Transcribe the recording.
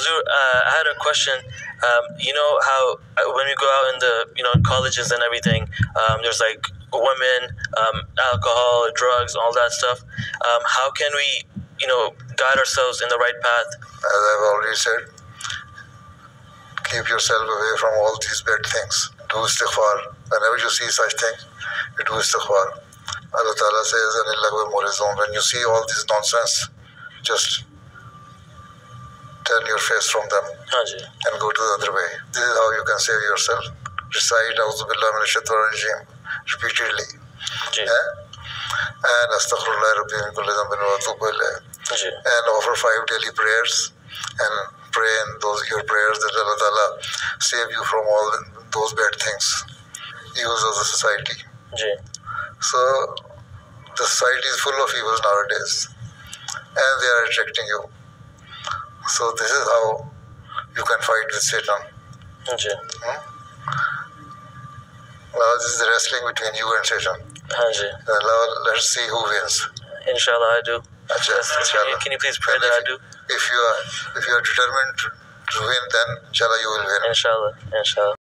Huzur, I had a question. You know how when we go out in the colleges and everything, there's like women, alcohol, drugs, all that stuff. How can we guide ourselves in the right path? As I've already said, keep yourself away from all these bad things. Do istighfar. Whenever you see such things, you do istighfar. Allah Ta'ala says, when you see all this nonsense, just turn your face from them and go to the other way. This is how you can save yourself. Recite Auzubillah Minash Shaitanir Rajeem repeatedly. And Astaghfirullah Rabbi min kulli dhanbin wa atubu ilayh. And offer 5 daily prayers and pray in your prayers that Allah Ta'ala save you from all those bad things, evils of the society. So the society is full of evils nowadays, and they are attracting you. So this is how you can fight with Satan. Now this is the wrestling between you and Satan. Now let's see who wins. Inshallah, I do. Inshallah. Can you please pray that I do? If you are determined to win, then inshallah you will win. Inshallah.